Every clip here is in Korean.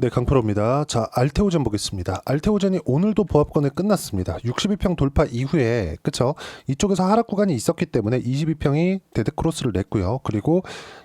네, 강프로입니다. 자, 알테오젠 보겠습니다. 알테오젠이 오늘도 보합권에 끝났습니다. 62평 돌파 이후에, 그쵸? 이쪽에서 하락 구간이 있었기 때문에 22평이 데드크로스를 냈고요. 그리고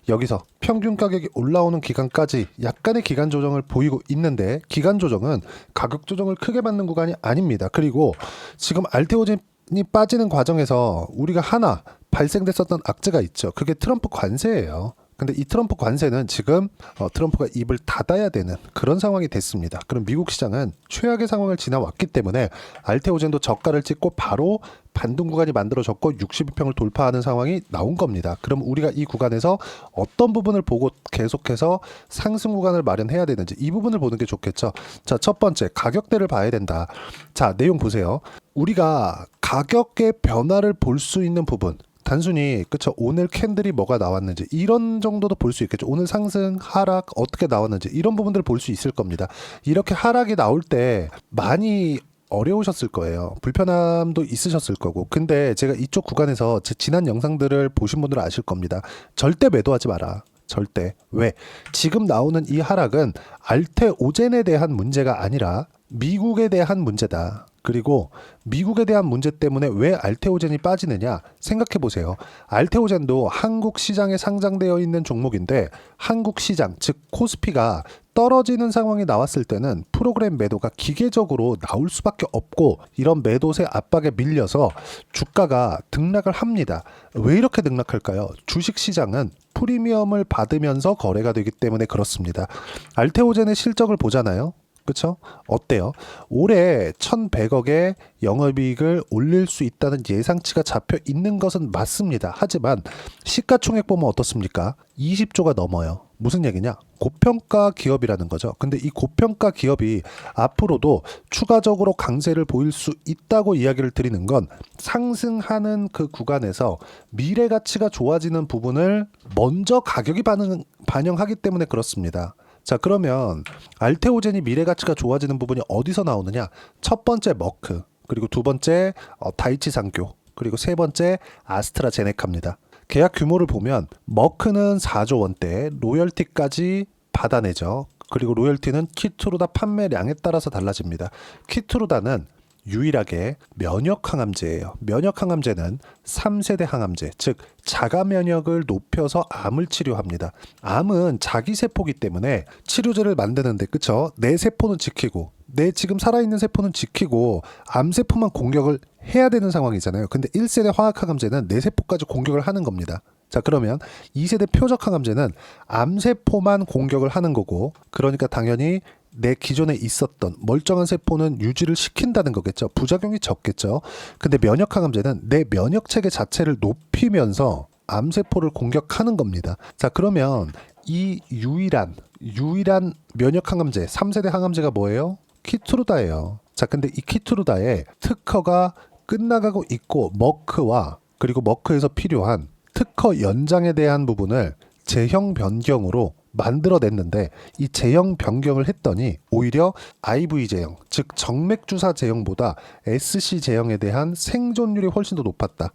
여기서 평균 가격이 올라오는 기간까지 약간의 기간 조정을 보이고 있는데, 기간 조정은 가격 조정을 크게 받는 구간이 아닙니다. 그리고 지금 알테오젠이 빠지는 과정에서 우리가 하나 발생됐었던 악재가 있죠. 그게 트럼프 관세예요. 근데 이 트럼프 관세는 지금 트럼프가 입을 닫아야 되는 그런 상황이 됐습니다. 그럼 미국 시장은 최악의 상황을 지나왔기 때문에 알테오젠도 저가를 찍고 바로 반등 구간이 만들어졌고 62평을 돌파하는 상황이 나온 겁니다. 그럼 우리가 이 구간에서 어떤 부분을 보고 계속해서 상승 구간을 마련해야 되는지 이 부분을 보는 게 좋겠죠. 자, 첫 번째 가격대를 봐야 된다. 자, 내용 보세요. 우리가 가격의 변화를 볼 수 있는 부분, 단순히 그쵸, 오늘 캔들이 뭐가 나왔는지 이런 정도도 볼 수 있겠죠. 오늘 상승 하락 어떻게 나왔는지 이런 부분들을 볼 수 있을 겁니다. 이렇게 하락이 나올 때 많이 어려우셨을 거예요. 불편함도 있으셨을 거고. 근데 제가 이쪽 구간에서 제 지난 영상들을 보신 분들은 아실 겁니다. 절대 매도하지 마라. 절대. 왜? 지금 나오는 이 하락은 알테오젠에 대한 문제가 아니라 미국에 대한 문제다. 그리고 미국에 대한 문제 때문에 왜 알테오젠이 빠지느냐 생각해 보세요. 알테오젠도 한국 시장에 상장되어 있는 종목인데 한국 시장 즉 코스피가 떨어지는 상황이 나왔을 때는 프로그램 매도가 기계적으로 나올 수밖에 없고 이런 매도세 압박에 밀려서 주가가 등락을 합니다. 왜 이렇게 등락할까요? 주식시장은 프리미엄을 받으면서 거래가 되기 때문에 그렇습니다. 알테오젠의 실적을 보잖아요. 그쵸? 어때요? 올해 1,100억의 영업이익을 올릴 수 있다는 예상치가 잡혀 있는 것은 맞습니다. 하지만 시가총액 보면 어떻습니까? 20조가 넘어요. 무슨 얘기냐? 고평가 기업이라는 거죠. 근데 이 고평가 기업이 앞으로도 추가적으로 강세를 보일 수 있다고 이야기를 드리는 건 상승하는 그 구간에서 미래 가치가 좋아지는 부분을 먼저 가격이 반영하기 때문에 그렇습니다. 자, 그러면 알테오젠이 미래 가치가 좋아지는 부분이 어디서 나오느냐? 첫 번째 머크, 그리고 두 번째 다이치상교, 그리고 세 번째 아스트라제네카입니다. 계약 규모를 보면 머크는 4조 원대, 로열티까지 받아내죠. 그리고 로열티는 키트루다 판매량에 따라서 달라집니다. 키트루다는 유일하게 면역 항암제예요. 면역 항암제는 3세대 항암제, 즉 자가 면역을 높여서 암을 치료합니다. 암은 자기 세포기 때문에 치료제를 만드는데 그쵸? 내 세포는 지키고 내 지금 살아있는 세포는 지키고 암 세포만 공격을 해야 되는 상황이잖아요. 근데 1세대 화학 항암제는 내 세포까지 공격을 하는 겁니다. 자, 그러면 2세대 표적 항암제는 암세포만 공격을 하는 거고, 그러니까 당연히 내 기존에 있었던 멀쩡한 세포는 유지를 시킨다는 거겠죠. 부작용이 적겠죠. 근데 면역 항암제는 내 면역 체계 자체를 높이면서 암세포를 공격하는 겁니다. 자, 그러면 이 유일한 면역 항암제, 3세대 항암제가 뭐예요? 키트루다예요. 자, 근데 이 키트루다의 특허가 끝나가고 있고 머크와 그리고 머크에서 필요한 특허 연장에 대한 부분을 제형 변경으로 만들어냈는데 이 제형 변경을 했더니 오히려 IV 제형, 즉 정맥주사 제형보다 SC 제형에 대한 생존율이 훨씬 더 높았다.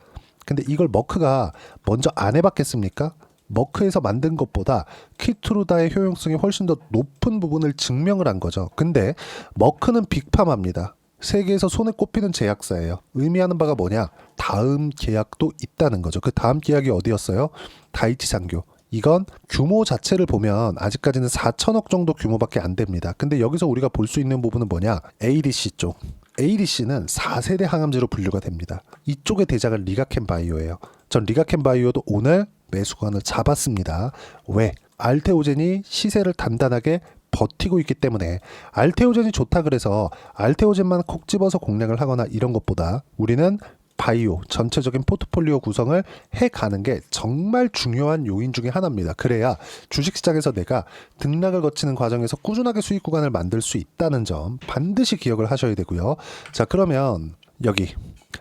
근데 이걸 머크가 먼저 안 해봤겠습니까? 머크에서 만든 것보다 키트루다의 효용성이 훨씬 더 높은 부분을 증명을 한 거죠. 근데 머크는 빅파마입니다. 세계에서 손에 꼽히는 제약사예요. 의미하는 바가 뭐냐? 다음 계약도 있다는 거죠. 그 다음 계약이 어디였어요? 다이치상교. 이건 규모 자체를 보면 아직까지는 4천억 정도 규모밖에 안 됩니다. 근데 여기서 우리가 볼 수 있는 부분은 뭐냐? ADC 쪽. ADC는 4세대 항암제로 분류가 됩니다. 이쪽의 대장은 리가켄 바이오예요. 전 리가켄 바이오도 오늘 매수관을 잡았습니다. 왜? 알테오젠이 시세를 단단하게 버티고 있기 때문에. 알테오젠이 좋다 그래서 알테오젠만 콕 집어서 공략을 하거나 이런 것보다 우리는 바이오 전체적인 포트폴리오 구성을 해가는 게 정말 중요한 요인 중에 하나입니다. 그래야 주식시장에서 내가 등락을 거치는 과정에서 꾸준하게 수익 구간을 만들 수 있다는 점 반드시 기억을 하셔야 되고요. 자, 그러면 여기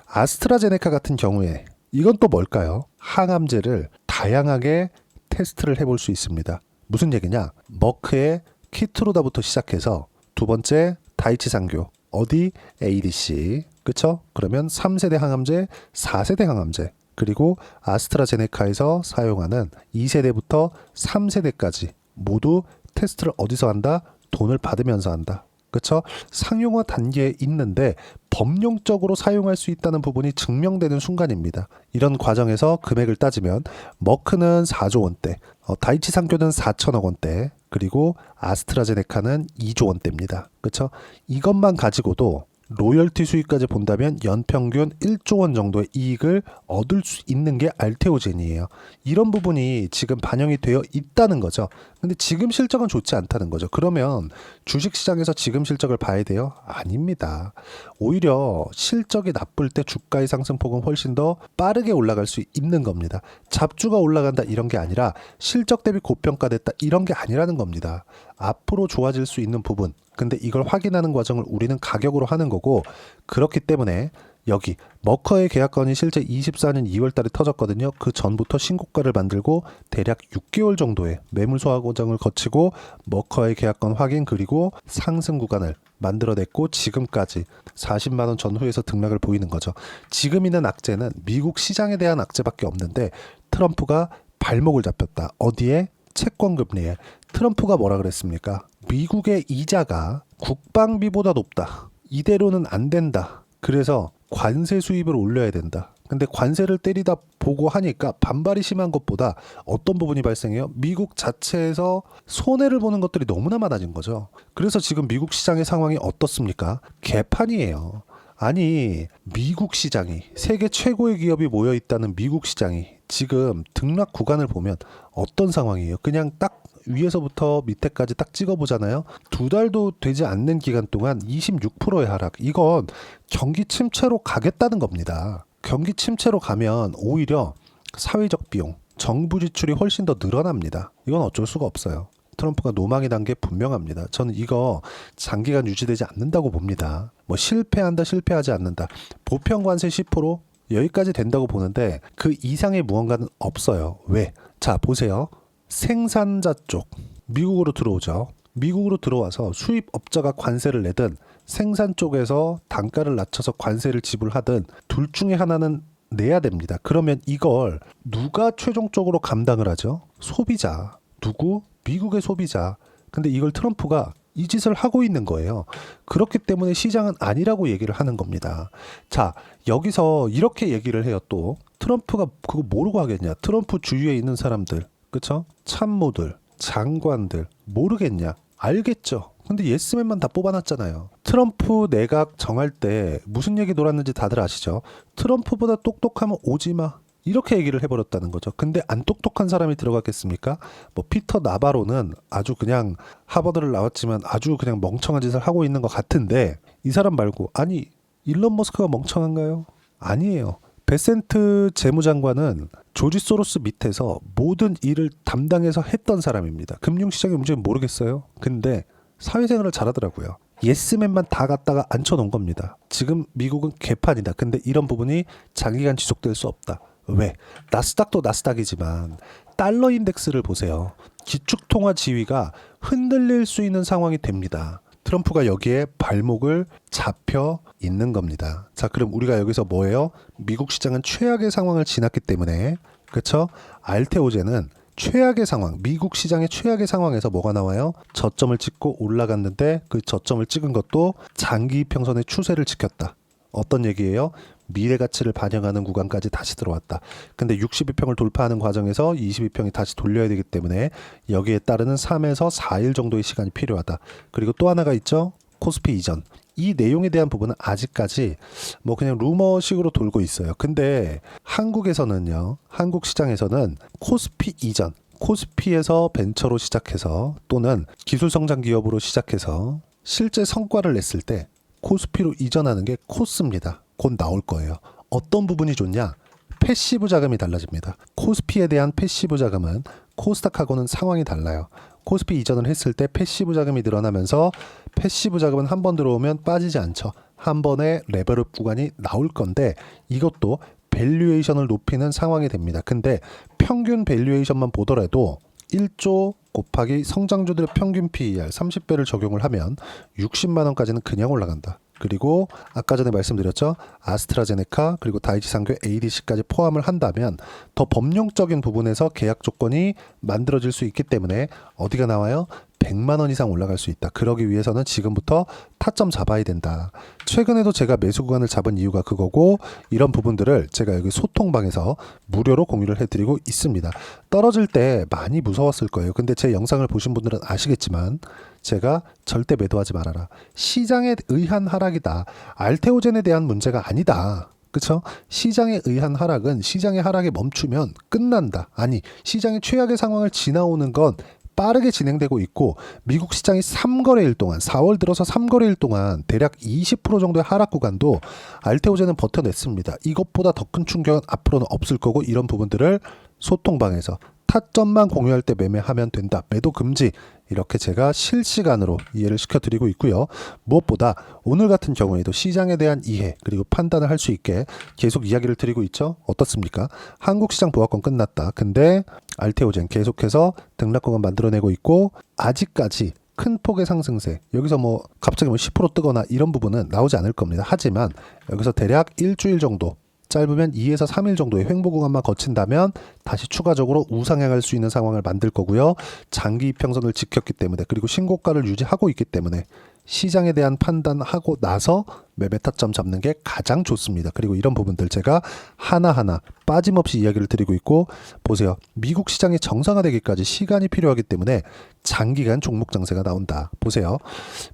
아스트라제네카 같은 경우에 이건 또 뭘까요? 항암제를 다양하게 테스트를 해볼 수 있습니다. 무슨 얘기냐? 머크의 키트루다부터 시작해서 두 번째 다이치상교, 어디? ADC. 그쵸? 그러면 3세대 항암제, 4세대 항암제, 그리고 아스트라제네카에서 사용하는 2세대부터 3세대까지 모두 테스트를 어디서 한다? 돈을 받으면서 한다. 그렇죠? 상용화 단계에 있는데 법령적으로 사용할 수 있다는 부분이 증명되는 순간입니다. 이런 과정에서 금액을 따지면 머크는 4조 원대, 다이치 상교는 4천억 원대, 그리고 아스트라제네카는 2조 원대입니다. 그렇죠? 이것만 가지고도 로열티 수익까지 본다면 연평균 1조 원 정도의 이익을 얻을 수 있는 게 알테오젠이에요. 이런 부분이 지금 반영이 되어 있다는 거죠. 근데 지금 실적은 좋지 않다는 거죠. 그러면 주식시장에서 지금 실적을 봐야 돼요? 아닙니다. 오히려 실적이 나쁠 때 주가의 상승폭은 훨씬 더 빠르게 올라갈 수 있는 겁니다. 잡주가 올라간다 이런 게 아니라 실적 대비 고평가됐다 이런 게 아니라는 겁니다. 앞으로 좋아질 수 있는 부분, 근데 이걸 확인하는 과정을 우리는 가격으로 하는 거고, 그렇기 때문에 여기 머커의 계약건이 실제 24년 2월 달에 터졌거든요. 그 전부터 신고가를 만들고 대략 6개월 정도의 매물 소화 과정을 거치고 머커의 계약건 확인 그리고 상승 구간을 만들어냈고 지금까지 40만 원 전후에서 등락을 보이는 거죠. 지금 있는 악재는 미국 시장에 대한 악재밖에 없는데 트럼프가 발목을 잡혔다. 어디에? 채권 금리에. 트럼프가 뭐라 그랬습니까? 미국의 이자가 국방비보다 높다. 이대로는 안 된다. 그래서 관세 수입을 올려야 된다. 근데 관세를 때리다 보고 하니까 반발이 심한 것보다 어떤 부분이 발생해요? 미국 자체에서 손해를 보는 것들이 너무나 많아진 거죠. 그래서 지금 미국 시장의 상황이 어떻습니까? 개판이에요. 아니, 미국 시장이, 세계 최고의 기업이 모여 있다는 미국 시장이 지금 등락 구간을 보면 어떤 상황이에요? 그냥 딱 위에서부터 밑에까지 딱 찍어보잖아요. 2달도 되지 않는 기간 동안 26%의 하락. 이건 경기 침체로 가겠다는 겁니다. 경기 침체로 가면 오히려 사회적 비용, 정부 지출이 훨씬 더 늘어납니다. 이건 어쩔 수가 없어요. 트럼프가 노망이 단 게 분명합니다. 저는 이거 장기간 유지되지 않는다고 봅니다. 뭐 실패한다, 실패하지 않는다. 보편 관세 10% 여기까지 된다고 보는데 그 이상의 무언가는 없어요. 왜? 자, 보세요. 생산자 쪽 미국으로 들어오죠. 미국으로 들어와서 수입업자가 관세를 내든 생산 쪽에서 단가를 낮춰서 관세를 지불하든 둘 중에 하나는 내야 됩니다. 그러면 이걸 누가 최종적으로 감당을 하죠? 소비자. 누구? 미국의 소비자. 근데 이걸 트럼프가 이 짓을 하고 있는 거예요. 그렇기 때문에 시장은 아니라고 얘기를 하는 겁니다. 자, 여기서 이렇게 얘기를 해요. 또 트럼프가 그거 모르고 하겠냐? 트럼프 주위에 있는 사람들, 그쵸? 참모들, 장관들 모르겠냐? 알겠죠. 근데 예스맨만 다 뽑아놨잖아요. 트럼프 내각 정할 때 무슨 얘기 돌았는지 다들 아시죠? 트럼프보다 똑똑하면 오지마. 이렇게 얘기를 해버렸다는 거죠. 근데 안 똑똑한 사람이 들어갔겠습니까? 뭐 피터 나바로는 아주 그냥 하버드를 나왔지만 아주 그냥 멍청한 짓을 하고 있는 것 같은데 이 사람 말고, 아니 일론 머스크가 멍청한가요? 아니에요. 베센트 재무장관은 조지 소로스 밑에서 모든 일을 담당해서 했던 사람입니다. 금융시장의 문제는 모르겠어요. 근데 사회생활을 잘하더라고요. 예스맨만 다 갖다가 앉혀놓은 겁니다. 지금 미국은 개판이다. 근데 이런 부분이 장기간 지속될 수 없다. 왜? 나스닥도 나스닥이지만 달러 인덱스를 보세요. 기축통화 지위가 흔들릴 수 있는 상황이 됩니다. 트럼프가 여기에 발목을 잡혀 있는 겁니다. 자, 그럼 우리가 여기서 뭐예요? 미국 시장은 최악의 상황을 지났기 때문에, 그렇죠? 알테오젠은 최악의 상황, 미국 시장의 최악의 상황에서 뭐가 나와요? 저점을 찍고 올라갔는데 그 저점을 찍은 것도 장기 이평선의 추세를 지켰다. 어떤 얘기예요? 미래 가치를 반영하는 구간까지 다시 들어왔다. 근데 62평을 돌파하는 과정에서 22평이 다시 돌려야 되기 때문에 여기에 따르는 3에서 4일 정도의 시간이 필요하다. 그리고 또 하나가 있죠. 코스피 이전. 이 내용에 대한 부분은 아직까지 뭐 그냥 루머식으로 돌고 있어요. 근데 한국에서는요. 한국 시장에서는 코스피 이전. 코스피에서 벤처로 시작해서 또는 기술성장 기업으로 시작해서 실제 성과를 냈을 때 코스피로 이전하는 게 코스입니다. 곧 나올 거예요. 어떤 부분이 좋냐? 패시브 자금이 달라집니다. 코스피에 대한 패시브 자금은 코스닥하고는 상황이 달라요. 코스피 이전을 했을 때 패시브 자금이 늘어나면서 패시브 자금은 한 번 들어오면 빠지지 않죠. 한 번에 레벨업 구간이 나올 건데 이것도 밸류에이션을 높이는 상황이 됩니다. 근데 평균 밸류에이션만 보더라도 1조 곱하기 성장주들의 평균 PER 30배를 적용을 하면 60만 원까지는 그냥 올라간다. 그리고 아까 전에 말씀드렸죠. 아스트라제네카 그리고 다이치 상교 ADC까지 포함을 한다면 더 법령적인 부분에서 계약 조건이 만들어질 수 있기 때문에 어디가 나와요? 100만 원 이상 올라갈 수 있다. 그러기 위해서는 지금부터 타점 잡아야 된다. 최근에도 제가 매수 구간을 잡은 이유가 그거고, 이런 부분들을 제가 여기 소통방에서 무료로 공유를 해드리고 있습니다. 떨어질 때 많이 무서웠을 거예요. 근데 제 영상을 보신 분들은 아시겠지만 제가 절대 매도하지 말아라. 시장에 의한 하락이다. 알테오젠에 대한 문제가 아니다. 그쵸? 시장에 의한 하락은 시장의 하락에 멈추면 끝난다. 아니, 시장의 최악의 상황을 지나오는 건 빠르게 진행되고 있고, 미국 시장이 3거래일 동안, 4월 들어서 3거래일 동안 대략 20% 정도의 하락 구간도 알테오젠은 버텨냈습니다. 이것보다 더 큰 충격은 앞으로는 없을 거고, 이런 부분들을 소통방에서 타점만 공유할 때 매매하면 된다. 매도 금지. 이렇게 제가 실시간으로 이해를 시켜드리고 있고요. 무엇보다 오늘 같은 경우에도 시장에 대한 이해 그리고 판단을 할 수 있게 계속 이야기를 드리고 있죠. 어떻습니까? 한국 시장 보합권 끝났다. 근데 알테오젠 계속해서 등락구간 만들어내고 있고, 아직까지 큰 폭의 상승세, 여기서 뭐 갑자기 뭐 10% 뜨거나 이런 부분은 나오지 않을 겁니다. 하지만 여기서 대략 일주일 정도, 짧으면 2에서 3일 정도의 횡보 구간만 거친다면 다시 추가적으로 우상향할 수 있는 상황을 만들 거고요. 장기 이평선을 지켰기 때문에, 그리고 신고가를 유지하고 있기 때문에 시장에 대한 판단하고 나서 매매 타점 잡는 게 가장 좋습니다. 그리고 이런 부분들 제가 하나하나 빠짐없이 이야기를 드리고 있고, 보세요. 미국 시장이 정상화되기까지 시간이 필요하기 때문에 장기간 종목 장세가 나온다. 보세요.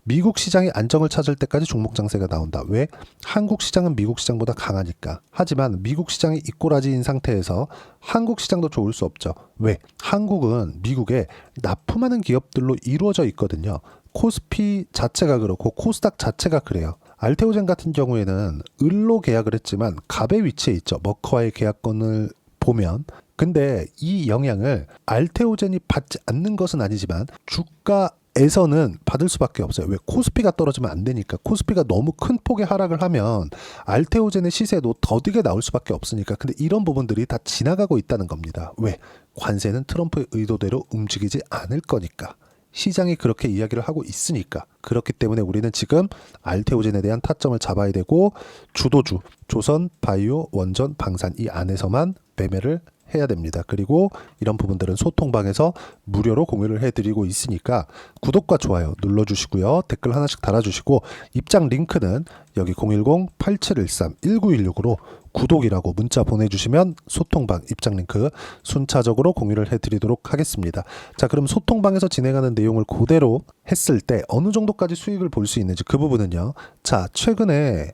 미국 시장이 안정을 찾을 때까지 종목 장세가 나온다. 왜? 한국 시장은 미국 시장보다 강하니까. 하지만 미국 시장이 이꼬라지인 상태에서 한국 시장도 좋을 수 없죠. 왜? 한국은 미국에 납품하는 기업들로 이루어져 있거든요. 코스피 자체가 그렇고 코스닥 자체가 그래요. 알테오젠 같은 경우에는 을로 계약을 했지만 갑의 위치에 있죠. 머커와의 계약권을 보면. 근데 이 영향을 알테오젠이 받지 않는 것은 아니지만 주가에서는 받을 수밖에 없어요. 왜? 코스피가 떨어지면 안 되니까. 코스피가 너무 큰 폭의 하락을 하면 알테오젠의 시세도 더디게 나올 수밖에 없으니까. 근데 이런 부분들이 다 지나가고 있다는 겁니다. 왜? 관세는 트럼프의 의도대로 움직이지 않을 거니까. 시장이 그렇게 이야기를 하고 있으니까. 그렇기 때문에 우리는 지금 알테오젠에 대한 타점을 잡아야 되고, 주도주, 조선, 바이오, 원전, 방산 이 안에서만 매매를 해야 됩니다. 그리고 이런 부분들은 소통방에서 무료로 공유를 해드리고 있으니까 구독과 좋아요 눌러주시고요. 댓글 하나씩 달아주시고, 입장 링크는 여기 010-8713-1916으로 구독이라고 문자 보내주시면 소통방 입장 링크 순차적으로 공유를 해드리도록 하겠습니다. 자, 그럼 소통방에서 진행하는 내용을 그대로 했을 때 어느 정도까지 수익을 볼 수 있는지, 그 부분은요. 자, 최근에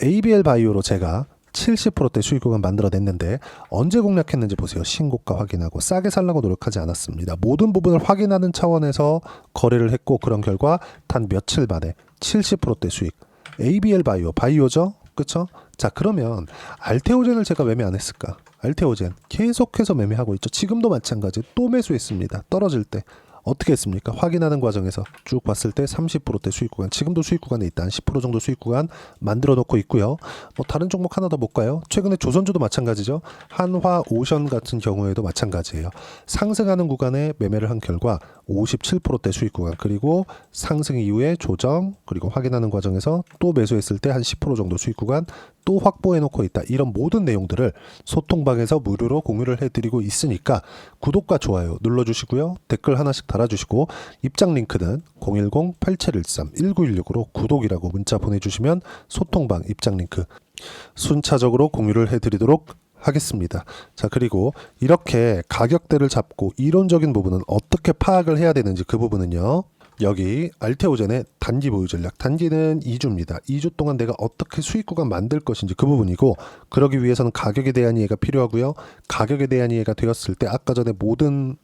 ABL 바이오로 제가 70%대 수익 구간 만들어냈는데 언제 공략했는지 보세요. 신고가 확인하고 싸게 살라고 노력하지 않았습니다. 모든 부분을 확인하는 차원에서 거래를 했고, 그런 결과 단 며칠 만에 70%대 수익. ABL 바이오, 바이오죠? 그쵸? 자, 그러면 알테오젠을 제가 매매 안 했을까? 알테오젠 계속해서 매매하고 있죠. 지금도 마찬가지. 또 매수했습니다. 떨어질 때. 어떻게 했습니까? 확인하는 과정에서 쭉 봤을 때 30%대 수익 구간, 지금도 수익 구간에 있다. 한 10% 정도 수익 구간 만들어 놓고 있고요. 뭐 다른 종목 하나 더 볼까요? 최근에 조선주도 마찬가지죠. 한화 오션 같은 경우에도 마찬가지예요. 상승하는 구간에 매매를 한 결과 57%대 수익 구간, 그리고 상승 이후에 조정, 그리고 확인하는 과정에서 또 매수했을 때 한 10% 정도 수익 구간 또 확보해 놓고 있다. 이런 모든 내용들을 소통방에서 무료로 공유를 해드리고 있으니까 구독과 좋아요 눌러주시고요. 댓글 하나씩 달아주시고, 입장 링크는 010-8713-1916으로 구독이라고 문자 보내주시면 소통방 입장 링크 순차적으로 공유를 해드리도록 하겠습니다. 자, 그리고 이렇게 가격대를 잡고 이론적인 부분은 어떻게 파악을 해야 되는지, 그 부분은요. 여기 알테오젠의 단기 보유 전략, 단기는 2주입니다. 2주 동안 내가 어떻게 수익 구간 만들 것인지 그 부분이고, 그러기 위해서는 가격에 대한 이해가 필요하고요. 가격에 대한 이해가 되었을 때 아까 전에 모든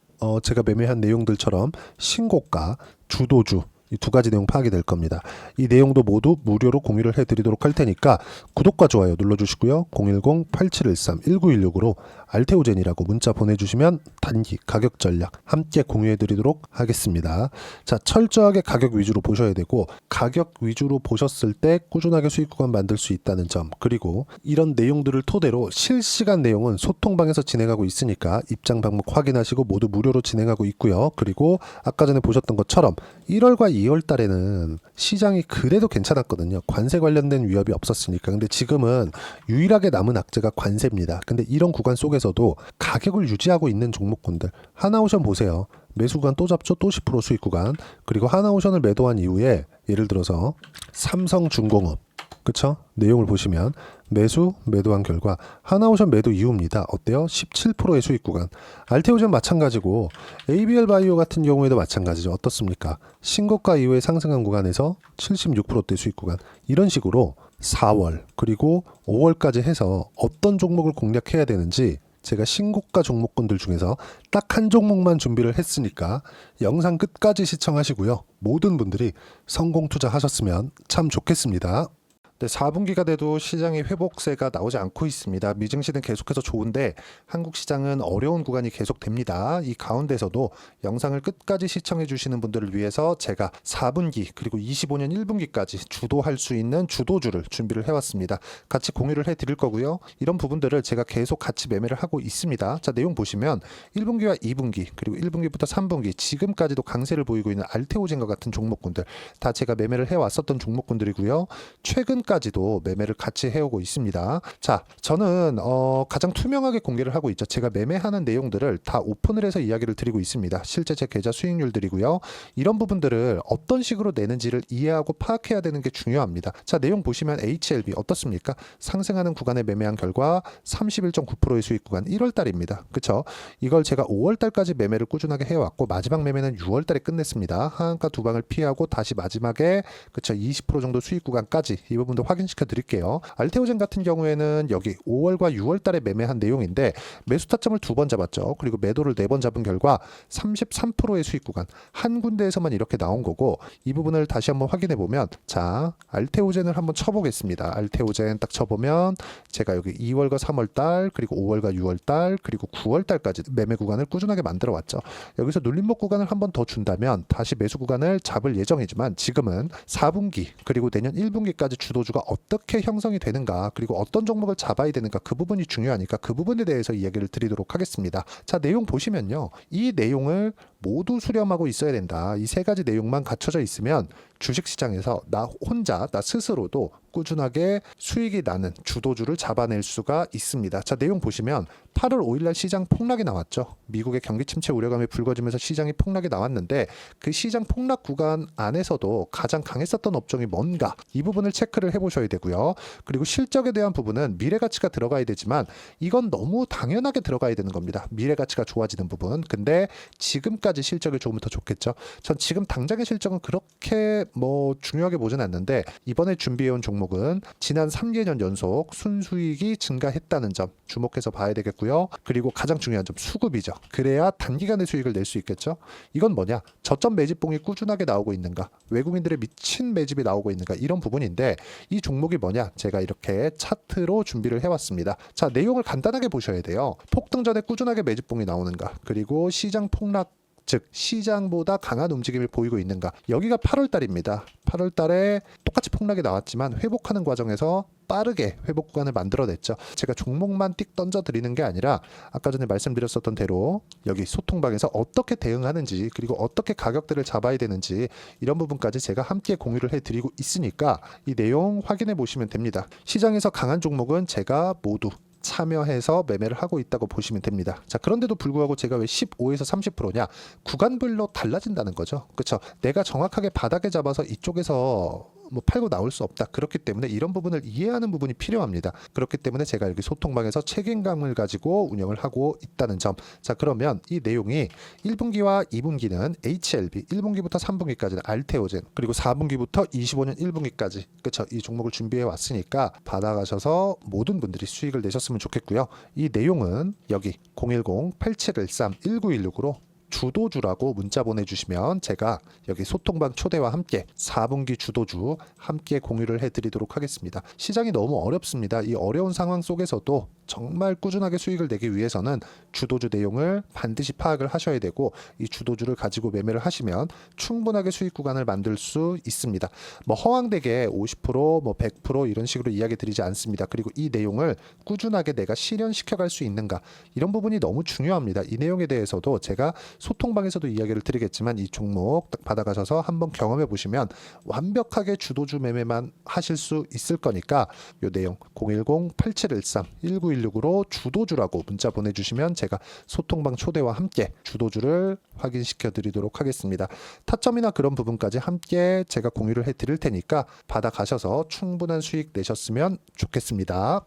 제가 매매한 내용들처럼 신고가, 주도주 이 두 가지 내용 파악이 될 겁니다. 이 내용도 모두 무료로 공유를 해드리도록 할 테니까 구독과 좋아요 눌러주시고요. 010-8713-1916으로 알테오젠이라고 문자 보내주시면 단기 가격 전략 함께 공유해드리도록 하겠습니다. 자, 철저하게 가격 위주로 보셔야 되고, 가격 위주로 보셨을 때 꾸준하게 수익 구간 만들 수 있다는 점, 그리고 이런 내용들을 토대로 실시간 내용은 소통방에서 진행하고 있으니까 입장 방목 확인하시고 모두 무료로 진행하고 있고요. 그리고 아까 전에 보셨던 것처럼 1월과 2월 달에는 시장이 그래도 괜찮았거든요. 관세 관련된 위협이 없었으니까. 근데 지금은 유일하게 남은 악재가 관세입니다. 근데 이런 구간 속에서 중에서도 가격을 유지하고 있는 종목군들, 하나오션 보세요. 매수 구간 또 잡죠. 또 10% 수익 구간. 그리고 하나오션을 매도한 이후에 예를 들어서 삼성중공업, 그쵸? 내용을 보시면 매도한 결과 하나오션 매도 이후입니다. 어때요? 17%의 수익 구간. 알테오젠 마찬가지고 ABL 바이오 같은 경우에도 마찬가지죠. 어떻습니까? 신고가 이후에 상승한 구간에서 76%대 수익 구간. 이런 식으로 4월 그리고 5월까지 해서 어떤 종목을 공략해야 되는지 제가 신고가 종목군들 중에서 딱 한 종목만 준비를 했으니까 영상 끝까지 시청하시고요. 모든 분들이 성공 투자하셨으면 참 좋겠습니다. 네, 4분기가 돼도 시장의 회복세가 나오지 않고 있습니다. 미증시는 계속해서 좋은데 한국 시장은 어려운 구간이 계속됩니다. 이 가운데서도 영상을 끝까지 시청해 주시는 분들을 위해서 제가 4분기 그리고 25년 1분기까지 주도할 수 있는 주도주를 준비를 해왔습니다. 같이 공유를 해드릴 거고요. 이런 부분들을 제가 계속 같이 매매를 하고 있습니다. 자, 내용 보시면 1분기와 2분기 그리고 1분기부터 3분기 지금까지도 강세를 보이고 있는 알테오젠과 같은 종목군들 다 제가 매매를 해왔었던 종목군들이고요. 최근까지도 매매를 같이 해오고 있습니다. 자, 저는 가장 투명하게 공개를 하고 있죠. 제가 매매하는 내용들을 다 오픈을 해서 이야기를 드리고 있습니다. 실제 제 계좌 수익률들이고요. 이런 부분들을 어떤 식으로 내는지를 이해하고 파악해야 되는 게 중요합니다. 자, 내용 보시면 HLB 어떻습니까? 상승하는 구간에 매매한 결과 31.9%의 수익 구간 1월 달입니다. 그쵸? 이걸 제가 5월 달까지 매매를 꾸준하게 해왔고 마지막 매매는 6월 달에 끝냈습니다. 하한가 두 방을 피하고 다시 마지막에 그쵸? 20% 정도 수익 구간까지 이 부분도 확인시켜 드릴게요. 알테오젠 같은 경우에는 여기 5월과 6월 달에 매매한 내용인데 매수 타점을 2번 잡았죠. 그리고 매도를 4번 잡은 결과 33%의 수익 구간 한 군데에서만 이렇게 나온 거고 이 부분을 다시 한번 확인해 보면 자, 알테오젠을 한번 쳐보겠습니다. 알테오젠 딱 쳐보면 제가 여기 2월과 3월 달 그리고 5월과 6월 달 그리고 9월 달까지 매매 구간을 꾸준하게 만들어 왔죠. 여기서 눌림목 구간을 한번 더 준다면 다시 매수 구간을 잡을 예정이지만 지금은 4분기 그리고 내년 1분기까지 주도주가 어떻게 형성이 되는가 그리고 어떤 종목을 잡아야 되는가 그 부분이 중요하니까 그 부분에 대해서 이야기를 드리도록 하겠습니다. 자, 내용 보시면요. 이 내용을 모두 수렴하고 있어야 된다. 이 세 가지 내용만 갖춰져 있으면 주식시장에서 나 혼자 나 스스로도 꾸준하게 수익이 나는 주도주를 잡아낼 수가 있습니다. 자, 내용 보시면 8월 5일날 시장 폭락이 나왔죠. 미국의 경기 침체 우려감이 불거지면서 시장이 폭락이 나왔는데 그 시장 폭락 구간 안에서도 가장 강했었던 업종이 뭔가 이 부분을 체크를 해보셔야 되고요. 그리고 실적에 대한 부분은 미래가치가 들어가야 되지만 이건 너무 당연하게 들어가야 되는 겁니다. 미래가치가 좋아지는 부분. 근데 지금까지 실적이 좋으면 더 좋겠죠. 전 지금 당장의 실적은 그렇게 중요하게 보진 않는데 이번에 준비해온 종목은 지난 3개년 연속 순수익이 증가했다는 점 주목해서 봐야 되겠고요. 그리고 가장 중요한 점 수급이죠. 그래야 단기간에 수익을 낼 수 있겠죠. 이건 뭐냐? 저점 매집봉이 꾸준하게 나오고 있는가? 외국인들의 미친 매집이 나오고 있는가? 이런 부분인데 이 종목이 뭐냐? 제가 이렇게 차트로 준비를 해왔습니다. 자, 내용을 간단하게 보셔야 돼요. 폭등 전에 꾸준하게 매집봉이 나오는가? 그리고 시장 폭락 즉 시장보다 강한 움직임을 보이고 있는가. 여기가 8월 달입니다. 8월 달에 똑같이 폭락이 나왔지만 회복하는 과정에서 빠르게 회복 구간을 만들어냈죠. 제가 종목만 띡 던져드리는 게 아니라 아까 전에 말씀드렸었던 대로 여기 소통방에서 어떻게 대응하는지 그리고 어떻게 가격대를 잡아야 되는지 이런 부분까지 제가 함께 공유를 해드리고 있으니까 이 내용 확인해 보시면 됩니다. 시장에서 강한 종목은 제가 모두 참여해서 매매를 하고 있다고 보시면 됩니다. 자, 그런데도 불구하고 제가 왜 15에서 30%냐? 구간별로 달라진다는 거죠. 그렇죠? 내가 정확하게 바닥에 잡아서 이쪽에서 팔고 나올 수 없다. 그렇기 때문에 이런 부분을 이해하는 부분이 필요합니다. 그렇기 때문에 제가 여기 소통방에서 책임감을 가지고 운영을 하고 있다는 점. 자, 그러면 이 내용이 1분기와 2분기는 HLB, 1분기부터 3분기까지는 알테오젠, 그리고 4분기부터 25년 1분기까지 그렇죠? 이 종목을 준비해 왔으니까 받아가셔서 모든 분들이 수익을 내셨으면 좋겠고요. 이 내용은 여기 010-8713-1916으로 주도주라고 문자 보내주시면 제가 여기 소통방 초대와 함께 4분기 주도주 함께 공유를 해드리도록 하겠습니다. 시장이 너무 어렵습니다. 이 어려운 상황 속에서도 정말 꾸준하게 수익을 내기 위해서는 주도주 내용을 반드시 파악을 하셔야 되고 이 주도주를 가지고 매매를 하시면 충분하게 수익 구간을 만들 수 있습니다. 허황되게 50%, 100% 이런 식으로 이야기 드리지 않습니다. 그리고 이 내용을 꾸준하게 내가 실현시켜갈 수 있는가 이런 부분이 너무 중요합니다. 이 내용에 대해서도 제가 소통방에서도 이야기를 드리겠지만 이 종목 딱 받아가셔서 한번 경험해 보시면 완벽하게 주도주 매매만 하실 수 있을 거니까 이 내용 010-8713-1916 916으로 주도주라고 문자 보내주시면 제가 소통방 초대와 함께 주도주를 확인시켜 드리도록 하겠습니다. 타점이나 그런 부분까지 함께 제가 공유를 해 드릴 테니까 받아가셔서 충분한 수익 내셨으면 좋겠습니다.